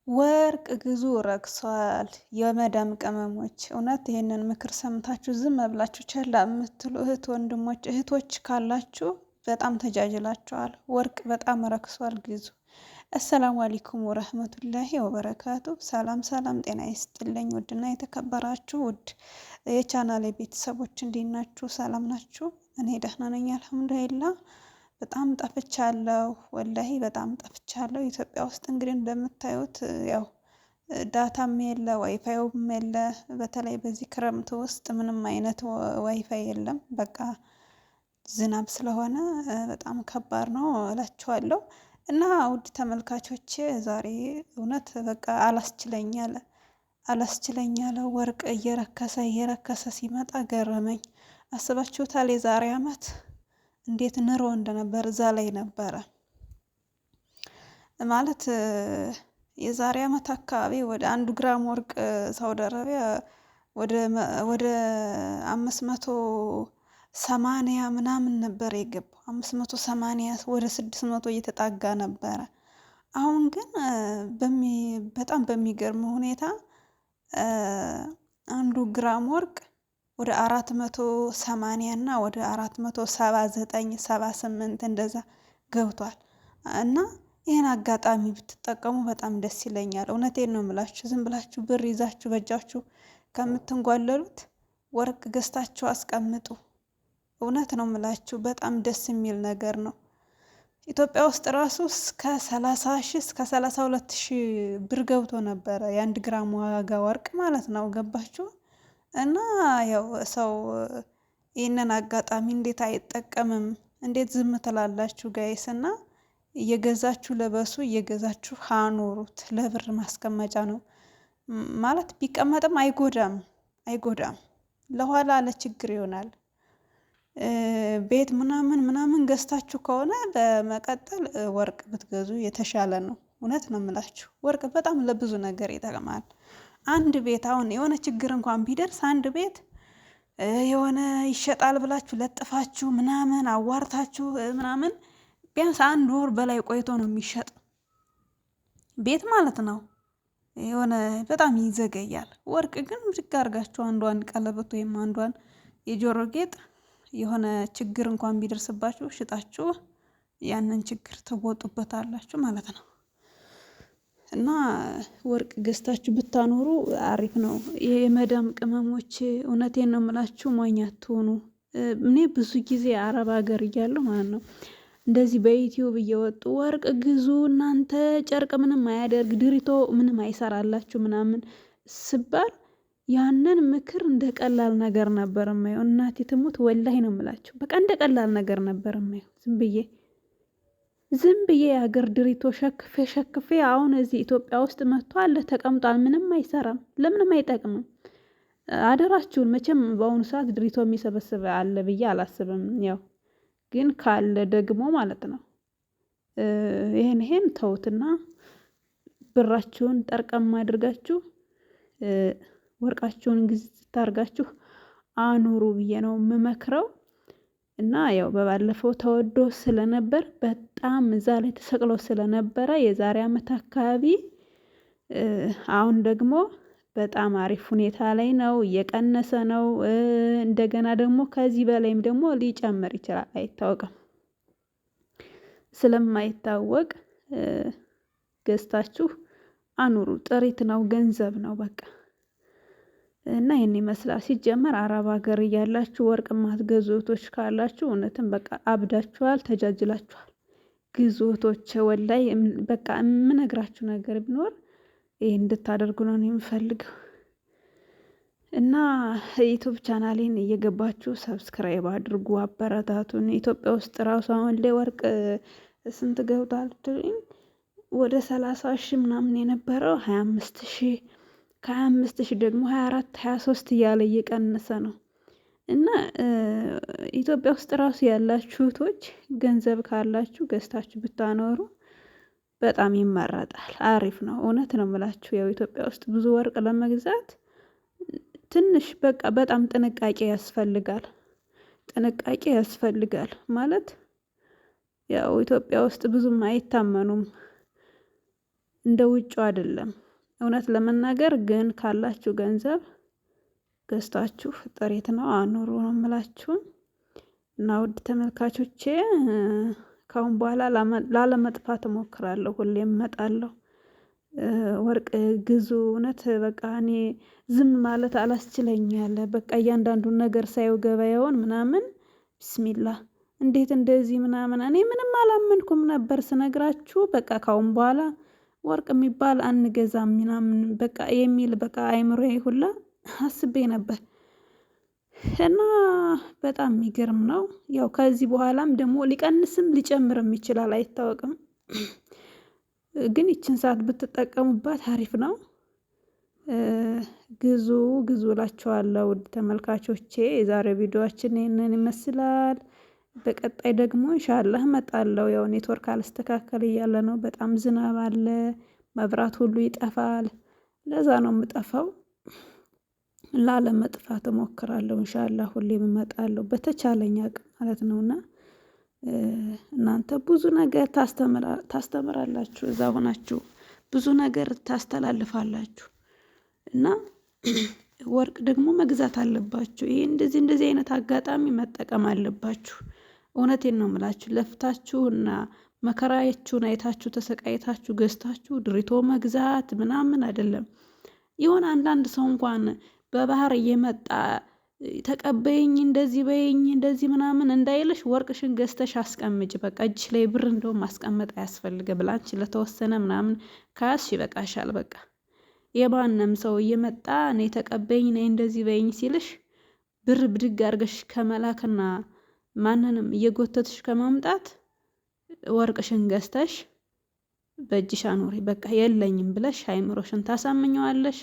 ወርቅ ግዙ ረክሷል። የመዳም ቅመሞች እውነት ይሄንን ምክር ሰምታችሁ ዝም ብላችሁ ቸላ የምትሉ እህቶች ካላችሁ በጣም ተጃጅላችኋል። ወርቅ በጣም ረክሷል፣ ግዙ። አሰላሙ አለይኩም ወረህመቱላሂ ወበረካቱ። ሰላም ሰላም፣ ጤና ይስጥልኝ ውድና የተከበራችሁ ውድ የቻናሌ ቤተሰቦች እንዴት ናችሁ? ሰላም ናችሁ? እኔ ደህና ነኝ አልሐምዱሊላህ። በጣም ጠፍቻለሁ፣ ወላሂ በጣም ጠፍቻለሁ። ኢትዮጵያ ውስጥ እንግዲህ እንደምታዩት ያው ዳታም የለ ዋይፋይም የለ። በተለይ በዚህ ክረምት ውስጥ ምንም አይነት ዋይፋይ የለም። በቃ ዝናብ ስለሆነ በጣም ከባድ ነው እላችኋለሁ። እና ውድ ተመልካቾቼ ዛሬ እውነት በቃ አላስችለኛለ። ወርቅ እየረከሰ ሲመጣ ገረመኝ። አስባችሁታል? የዛሬ አመት እንዴት ኑሮ እንደነበር እዛ ላይ ነበረ ማለት። የዛሬ አመት አካባቢ ወደ 1 ግራም ወርቅ ሳውዲ አረቢያ ወደ 580 ምናምን ነበር የገባው። 580 ወደ 600 እየተጣጋ ነበረ። አሁን ግን በጣም በሚገርም ሁኔታ 1 ግራም ወርቅ ወደ 480 እና ወደ 479 78 እንደዛ ገብቷል። እና ይህን አጋጣሚ ብትጠቀሙ በጣም ደስ ይለኛል። እውነቴን ነው የምላችሁ። ዝም ብላችሁ ብር ይዛችሁ በእጃችሁ ከምትንጓለሉት ወርቅ ገዝታችሁ አስቀምጡ። እውነት ነው የምላችሁ፣ በጣም ደስ የሚል ነገር ነው። ኢትዮጵያ ውስጥ ራሱ እስከ 30,000 እስከ 32,000 ብር ገብቶ ነበረ የ1 ግራም ዋጋ ወርቅ ማለት ነው። ገባችሁ? እና ያው ሰው ይህንን አጋጣሚ እንዴት አይጠቀምም? እንዴት ዝም ትላላችሁ ጋይስ? እና እየገዛችሁ ለበሱ፣ እየገዛችሁ አኑሩት። ለብር ማስቀመጫ ነው ማለት ቢቀመጥም አይጎዳም። ለኋላ ለችግር ይሆናል። ቤት ምናምን ገዝታችሁ ከሆነ በመቀጠል ወርቅ ብትገዙ የተሻለ ነው። እውነት ነው የምላችሁ። ወርቅ በጣም ለብዙ ነገር ይጠቅማል። አንድ ቤት አሁን የሆነ ችግር እንኳን ቢደርስ አንድ ቤት የሆነ ይሸጣል ብላችሁ ለጥፋችሁ ምናምን አዋርታችሁ ምናምን ቢያንስ 1 ወር በላይ ቆይቶ ነው የሚሸጥ ቤት ማለት ነው። የሆነ በጣም ይዘገያል። ወርቅ ግን ብድግ አድርጋችሁ አንዷን ቀለበት ወይም አንዷን የጆሮ ጌጥ የሆነ ችግር እንኳን ቢደርስባችሁ ሽጣችሁ ያንን ችግር ትወጡበታላችሁ ማለት ነው። እና ወርቅ ገዝታችሁ ብታኖሩ አሪፍ ነው። የመዳም ቅመሞች እውነቴን ነው የምላችሁ፣ ሞኝ አትሆኑ። እኔ ብዙ ጊዜ አረብ ሀገር እያለሁ ማለት ነው እንደዚህ በዩቲዩብ እየወጡ ወርቅ ግዙ እናንተ ጨርቅ ምንም አያደርግ ድሪቶ ምንም አይሰራላችሁ ምናምን ስባል ያንን ምክር እንደ ቀላል ነገር ነበር የማየው። እናቴ ትሙት ወላሂ ነው የምላችሁ፣ በቃ እንደ ቀላል ነገር ነበር የማየው። ዝም ብዬ የሀገር ድሪቶ ሸክፌ አሁን እዚህ ኢትዮጵያ ውስጥ መጥቷል ተቀምጧል። ምንም አይሰራም፣ ለምንም አይጠቅምም። አደራችሁን። መቼም በአሁኑ ሰዓት ድሪቶ የሚሰበስብ አለ ብዬ አላስብም። ያው ግን ካለ ደግሞ ማለት ነው ይሄን ተውትና ብራችሁን ጠርቀም አድርጋችሁ ወርቃችሁን ግዝት ታርጋችሁ አኑሩ ብዬ ነው የምመክረው። እና ያው በባለፈው ተወዶ ስለነበር በጣም እዛ ላይ ተሰቅሎ ስለነበረ የዛሬ አመት አካባቢ፣ አሁን ደግሞ በጣም አሪፍ ሁኔታ ላይ ነው፣ እየቀነሰ ነው። እንደገና ደግሞ ከዚህ በላይም ደግሞ ሊጨምር ይችላል፣ አይታወቅም። ስለማይታወቅ ገዝታችሁ አኑሩ። ጥሪት ነው፣ ገንዘብ ነው በቃ። እና ይሄን ይመስላል። ሲጀመር አረብ ሀገር እያላችሁ ወርቅ ማትገዙ እህቶች ካላችሁ እውነትም በቃ አብዳችኋል፣ ተጃጅላችኋል። ግዙ እህቶች፣ ወላይ በቃ የምነግራችሁ ነገር ቢኖር ይሄ እንድታደርጉ ነው የምፈልገው። እና ዩቲዩብ ቻናሌን እየገባችሁ ሰብስክራይብ አድርጉ፣ አበረታቱን። ኢትዮጵያ ውስጥ ራሱ አሁን ላይ ወርቅ ስንት ገብቷል? ወደ 30,000 ምናምን የነበረው 25,000 ከ25,000 ደግሞ 24 23 እያለ እየቀነሰ ነው። እና ኢትዮጵያ ውስጥ ራሱ ያላችሁ እህቶች ገንዘብ ካላችሁ ገዝታችሁ ብታኖሩ በጣም ይመረጣል፣ አሪፍ ነው። እውነት ነው የምላችሁ። ያው ኢትዮጵያ ውስጥ ብዙ ወርቅ ለመግዛት ትንሽ በቃ በጣም ጥንቃቄ ያስፈልጋል ማለት ያው ኢትዮጵያ ውስጥ ብዙም አይታመኑም እንደ ውጭው አይደለም። እውነት ለመናገር ግን ካላችሁ ገንዘብ ገዝታችሁ ጥሪት ነው አኑሩ ነው የምላችሁ። እና ውድ ተመልካቾቼ ካሁን በኋላ ላለመጥፋት እሞክራለሁ። ሁሌም እመጣለሁ። ወርቅ ግዙ። እውነት በቃ እኔ ዝም ማለት አላስችለኛል። በቃ እያንዳንዱን ነገር ሳየው ገበያውን ምናምን ቢስሚላህ እንዴት እንደዚህ ምናምን እኔ ምንም አላመንኩም ነበር ስነግራችሁ። በቃ ካሁን በኋላ ወርቅ የሚባል አንገዛም ምናምን በቃ የሚል በቃ አይምሮዬ ሁላ አስቤ ነበር። እና በጣም የሚገርም ነው። ያው ከዚህ በኋላም ደግሞ ሊቀንስም ሊጨምርም ይችላል አይታወቅም። ግን ይችን ሰዓት ብትጠቀሙባት አሪፍ ነው። ግዙ ግዙ እላችኋለሁ ውድ ተመልካቾቼ። የዛሬው ቪዲዮአችን ይህንን ይመስላል። በቀጣይ ደግሞ ኢንሻአላህ እመጣለሁ። ያው ኔትወርክ አልስተካከል እያለ ነው። በጣም ዝናብ አለ፣ መብራት ሁሉ ይጠፋል። ለዛ ነው የምጠፋው። ላለመጥፋት እሞክራለሁ ኢንሻአላህ። ሁሌም እመጣለሁ በተቻለኝ አቅም ማለት ነውና እናንተ ብዙ ነገር ታስተምራላችሁ፣ እዛ ሆናችሁ ብዙ ነገር ታስተላልፋላችሁ። እና ወርቅ ደግሞ መግዛት አለባችሁ። ይሄ እንደዚህ አይነት አጋጣሚ መጠቀም አለባችሁ። እውነቴን ነው የምላችሁ። ለፍታችሁና መከራያችሁን አይታችሁ ተሰቃይታችሁ ገዝታችሁ ድሪቶ መግዛት ምናምን አይደለም። የሆነ አንዳንድ ሰው እንኳን በባህር እየመጣ ተቀበይኝ እንደዚህ በይኝ እንደዚህ ምናምን እንዳይልሽ ወርቅሽን ገዝተሽ አስቀምጭ። በቃ እጅሽ ላይ ብር እንደውም ማስቀመጥ አያስፈልግም። ላንቺ ለተወሰነ ምናምን ካያዝሽ ይበቃሻል። በቃ የማንም ሰው እየመጣ እኔ ተቀበይኝ ነኝ እንደዚህ በይኝ ሲልሽ ብር ብድግ አድርገሽ ከመላክና ማንንም እየጎተትሽ ከማምጣት ወርቅሽን ገዝተሽ በእጅሽ አኑሪ። በቃ የለኝም ብለሽ አይምሮሽን ታሳምኘዋለሽ።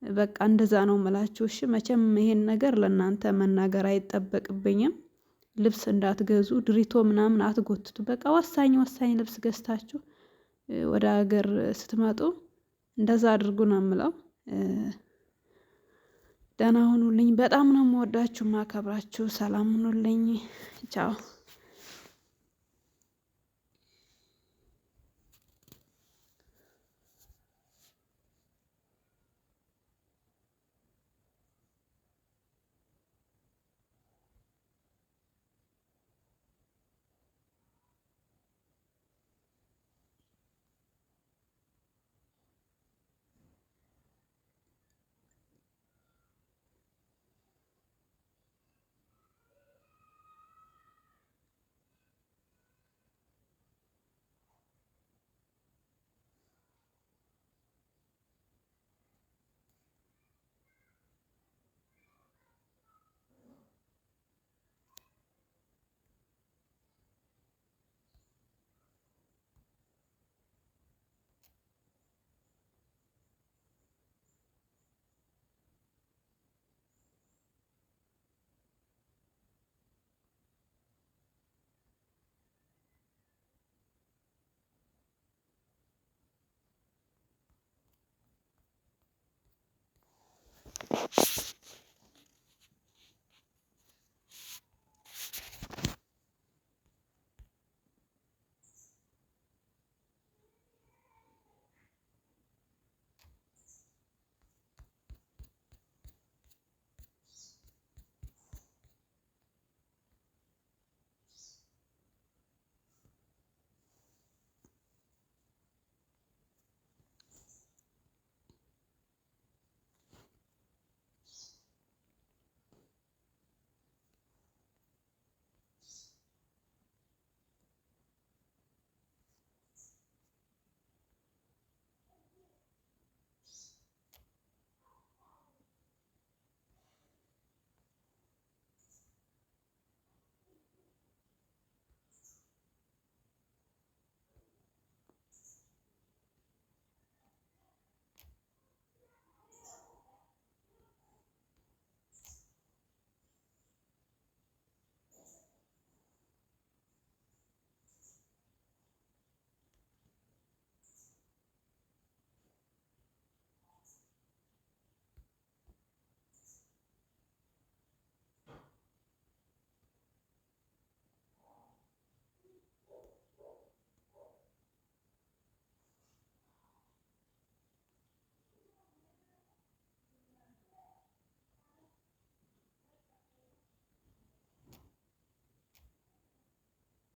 በቃ እንደዛ ነው የምላችሁ። እሺ መቼም ይሄን ነገር ለእናንተ መናገር አይጠበቅብኝም። ልብስ እንዳትገዙ፣ ድሪቶ ምናምን አትጎትቱ። በቃ ወሳኝ ልብስ ገዝታችሁ ወደ ሀገር ስትመጡ እንደዛ አድርጉ ነው የምለው። ደህና ሁኑልኝ። በጣም ነው የምወዳችሁ ማከብራችሁ። ሰላም ሁኑልኝ። ቻው።